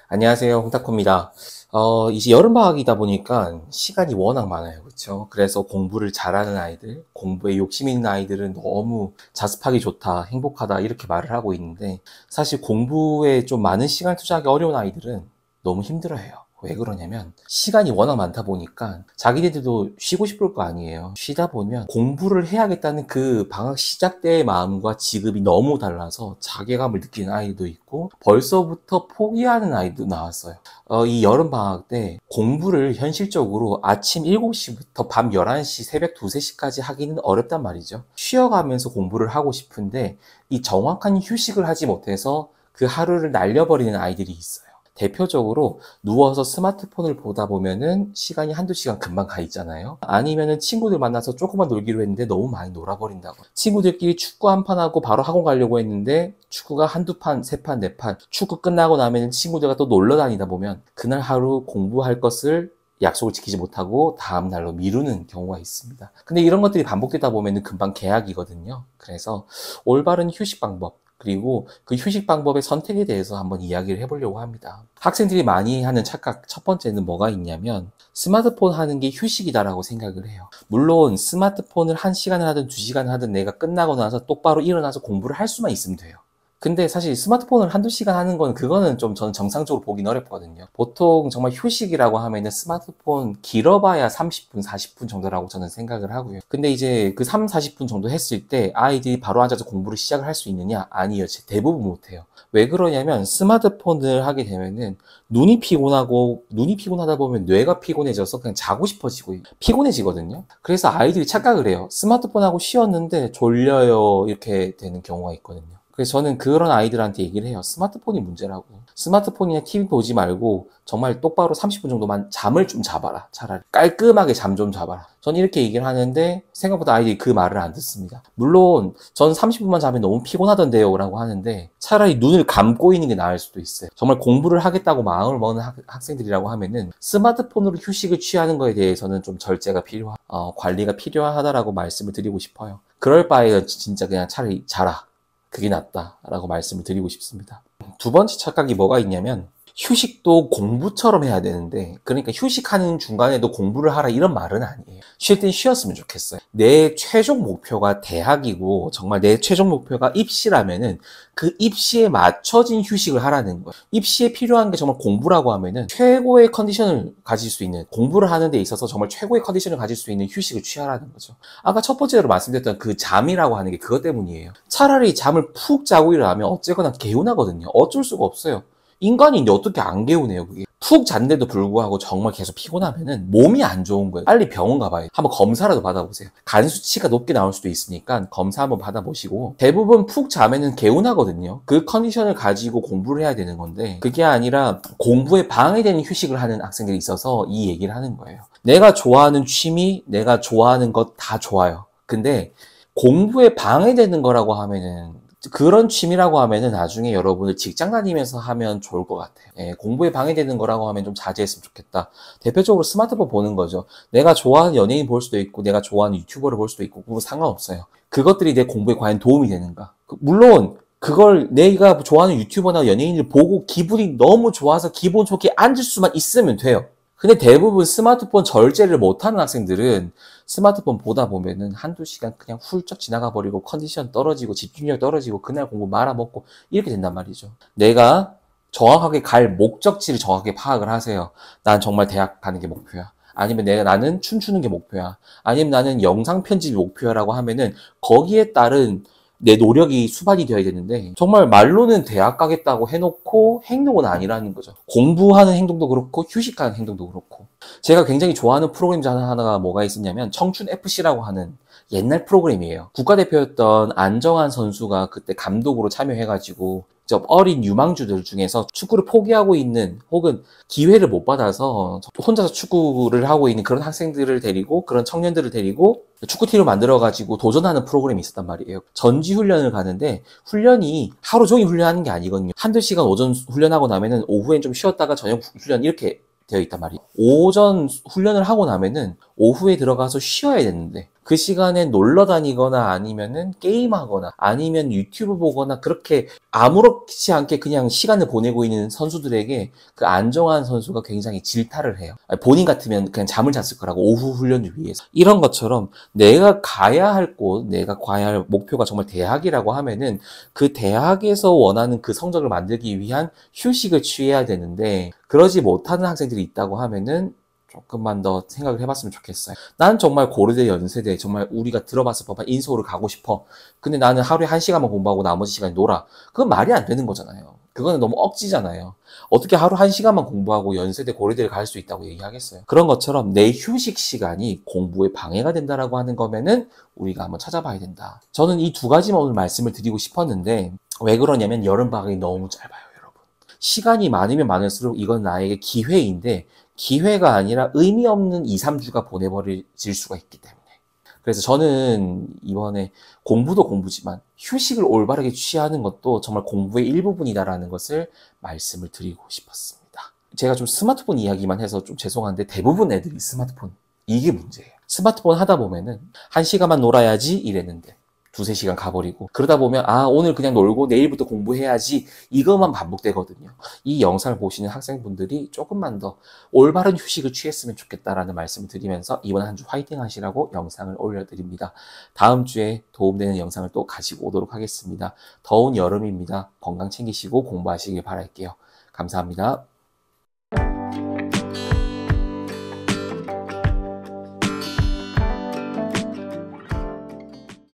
안녕하세요. 홍타코입니다. 이제 여름방학이다 보니까 시간이 워낙 많아요. 그렇죠? 그래서 공부를 잘하는 아이들, 공부에 욕심 있는 아이들은 너무 자습하기 좋다, 행복하다 이렇게 말을 하고 있는데 사실 공부에 좀 많은 시간을 투자하기 어려운 아이들은 너무 힘들어해요. 왜 그러냐면 시간이 워낙 많다 보니까 자기네들도 쉬고 싶을 거 아니에요. 쉬다 보면 공부를 해야겠다는 그 방학 시작 때의 마음과 지금이 너무 달라서 자괴감을 느끼는 아이도 있고 벌써부터 포기하는 아이도 나왔어요. 이 여름 방학 때 공부를 현실적으로 아침 7시부터 밤 11시, 새벽 2, 3시까지 하기는 어렵단 말이죠. 쉬어가면서 공부를 하고 싶은데 이 정확한 휴식을 하지 못해서 그 하루를 날려버리는 아이들이 있어요. 대표적으로 누워서 스마트폰을 보다 보면은 시간이 한두 시간 금방 가 있잖아요. 아니면은 친구들 만나서 조금만 놀기로 했는데 너무 많이 놀아버린다고. 친구들끼리 축구 한 판 하고 바로 학원 가려고 했는데 축구가 한두 판, 세 판, 네 판. 축구 끝나고 나면은 친구들과 또 놀러 다니다 보면 그날 하루 공부할 것을 약속을 지키지 못하고 다음 날로 미루는 경우가 있습니다. 근데 이런 것들이 반복되다 보면은 금방 계약이거든요. 그래서 올바른 휴식 방법, 그리고 그 휴식 방법의 선택에 대해서 한번 이야기를 해보려고 합니다. 학생들이 많이 하는 착각 첫 번째는 뭐가 있냐면 스마트폰 하는 게 휴식이다라고 생각을 해요. 물론 스마트폰을 1시간을 하든 2시간을 하든 내가 끝나고 나서 똑바로 일어나서 공부를 할 수만 있으면 돼요. 근데 사실 스마트폰을 한두 시간 하는 건 그거는 좀 저는 정상적으로 보긴 어렵거든요. 보통 정말 휴식이라고 하면은 스마트폰 길어봐야 30분, 40분 정도라고 저는 생각을 하고요. 근데 이제 그 3, 40분 정도 했을 때 아이들이 바로 앉아서 공부를 시작을 할 수 있느냐? 아니요. 대부분 못해요. 왜 그러냐면 스마트폰을 하게 되면은 눈이 피곤하다 보면 뇌가 피곤해져서 그냥 자고 싶어지고 피곤해지거든요. 그래서 아이들이 착각을 해요. 스마트폰하고 쉬었는데 졸려요. 이렇게 되는 경우가 있거든요. 그래서 저는 그런 아이들한테 얘기를 해요. 스마트폰이 문제라고. 스마트폰이나 TV 보지 말고 정말 똑바로 30분 정도만 잠을 좀 자봐라. 차라리 깔끔하게 잠 좀 자봐라. 저는 이렇게 얘기를 하는데 생각보다 아이들이 그 말을 안 듣습니다. 물론 전 30분만 자면 너무 피곤하던데요 라고 하는데 차라리 눈을 감고 있는 게 나을 수도 있어요. 정말 공부를 하겠다고 마음을 먹는 학생들이라고 하면은 스마트폰으로 휴식을 취하는 거에 대해서는 좀 절제가 관리가 필요하다라고 말씀을 드리고 싶어요. 그럴 바에는 진짜 그냥 차라리 자라. 그게 낫다라고 말씀을 드리고 싶습니다. 두 번째 착각이 뭐가 있냐면 휴식도 공부처럼 해야 되는데 그러니까 휴식하는 중간에도 공부를 하라 이런 말은 아니에요. 쉴 땐 쉬었으면 좋겠어요. 내 최종 목표가 대학이고 정말 내 최종 목표가 입시라면은 그 입시에 맞춰진 휴식을 하라는 거예요. 입시에 필요한 게 정말 공부라고 하면은 최고의 컨디션을 가질 수 있는 공부를 하는 데 있어서 정말 최고의 컨디션을 가질 수 있는 휴식을 취하라는 거죠. 아까 첫 번째로 말씀드렸던 그 잠이라고 하는 게 그것 때문이에요. 차라리 잠을 푹 자고 일어나면 어쨌거나 개운하거든요. 어쩔 수가 없어요. 인간인데 어떻게 안 개운해요, 그게. 푹 잤는데도 불구하고 정말 계속 피곤하면은 몸이 안 좋은 거예요. 빨리 병원 가봐요. 한번 검사라도 받아보세요. 간 수치가 높게 나올 수도 있으니까 검사 한번 받아보시고 대부분 푹 자면은 개운하거든요. 그 컨디션을 가지고 공부를 해야 되는 건데 그게 아니라 공부에 방해되는 휴식을 하는 학생들이 있어서 이 얘기를 하는 거예요. 내가 좋아하는 취미, 내가 좋아하는 것 다 좋아요. 근데 공부에 방해되는 거라고 하면은 그런 취미라고 하면은 나중에 여러분을 직장 다니면서 하면 좋을 것 같아요. 예, 공부에 방해되는 거라고 하면 좀 자제했으면 좋겠다. 대표적으로 스마트폰 보는 거죠. 내가 좋아하는 연예인 볼 수도 있고, 내가 좋아하는 유튜버를 볼 수도 있고, 그거 상관없어요. 그것들이 내 공부에 과연 도움이 되는가? 물론, 그걸 내가 좋아하는 유튜버나 연예인을 보고 기분이 너무 좋아서 기분 좋게 앉을 수만 있으면 돼요. 근데 대부분 스마트폰 절제를 못하는 학생들은 스마트폰 보다 보면은 한두 시간 그냥 훌쩍 지나가 버리고 컨디션 떨어지고 집중력 떨어지고 그날 공부 말아먹고 이렇게 된단 말이죠. 내가 정확하게 갈 목적지를 정확하게 파악을 하세요. 난 정말 대학 가는 게 목표야. 아니면 나는 춤추는 게 목표야. 아니면 나는 영상 편집이 목표야라고 하면은 거기에 따른 내 노력이 수반이 되어야 되는데 정말 말로는 대학 가겠다고 해놓고 행동은 아니라는 거죠. 공부하는 행동도 그렇고 휴식하는 행동도 그렇고 제가 굉장히 좋아하는 프로그램 중 하나가 뭐가 있었냐면 청춘 FC라고 하는 옛날 프로그램이에요. 국가대표였던 안정환 선수가 그때 감독으로 참여해가지고 어린 유망주들 중에서 축구를 포기하고 있는 혹은 기회를 못 받아서 혼자서 축구를 하고 있는 그런 학생들을 데리고 그런 청년들을 데리고 축구팀을 만들어가지고 도전하는 프로그램이 있었단 말이에요. 전지훈련을 가는데 훈련이 하루 종일 훈련하는 게 아니거든요. 한두 시간 오전 훈련하고 나면은 오후엔 좀 쉬었다가 저녁 훈련 이렇게 되어 있단 말이에요. 오전 훈련을 하고 나면은 오후에 들어가서 쉬어야 되는데 그 시간에 놀러 다니거나 아니면은 게임하거나 아니면 유튜브 보거나 그렇게 아무렇지 않게 그냥 시간을 보내고 있는 선수들에게 그 안정환 선수가 굉장히 질타를 해요. 본인 같으면 그냥 잠을 잤을 거라고 오후 훈련을 위해서. 이런 것처럼 내가 가야 할 곳, 내가 가야 할 목표가 정말 대학이라고 하면은 그 대학에서 원하는 그 성적을 만들기 위한 휴식을 취해야 되는데 그러지 못하는 학생들이 있다고 하면은 조금만 더 생각을 해봤으면 좋겠어요. 난 정말 고려대, 연세대, 정말 우리가 들어봤을 법한 인서울을 가고 싶어. 근데 나는 하루에 1시간만 공부하고 나머지 시간에 놀아. 그건 말이 안 되는 거잖아요. 그거는 너무 억지잖아요. 어떻게 하루 1시간만 공부하고 연세대, 고려대를 갈 수 있다고 얘기하겠어요. 그런 것처럼 내 휴식 시간이 공부에 방해가 된다라고 하는 거면은 우리가 한번 찾아봐야 된다. 저는 이 두 가지만 오늘 말씀을 드리고 싶었는데 왜 그러냐면 여름방학이 너무 짧아요, 여러분. 시간이 많으면 많을수록 이건 나에게 기회인데 기회가 아니라 의미 없는 2, 3주가 보내버릴 수가 있기 때문에. 그래서 저는 이번에 공부도 공부지만 휴식을 올바르게 취하는 것도 정말 공부의 일부분이다라는 것을 말씀을 드리고 싶었습니다. 제가 좀 스마트폰 이야기만 해서 좀 죄송한데 대부분 애들이 스마트폰, 이게 문제예요. 스마트폰 하다 보면은 1시간만 놀아야지 이랬는데 2~3시간 가버리고 그러다 보면 오늘 그냥 놀고 내일부터 공부해야지 이것만 반복되거든요. 이 영상을 보시는 학생분들이 조금만 더 올바른 휴식을 취했으면 좋겠다라는 말씀을 드리면서 이번 한 주 화이팅 하시라고 영상을 올려드립니다. 다음 주에 도움되는 영상을 또 가지고 오도록 하겠습니다. 더운 여름입니다. 건강 챙기시고 공부하시길 바랄게요. 감사합니다.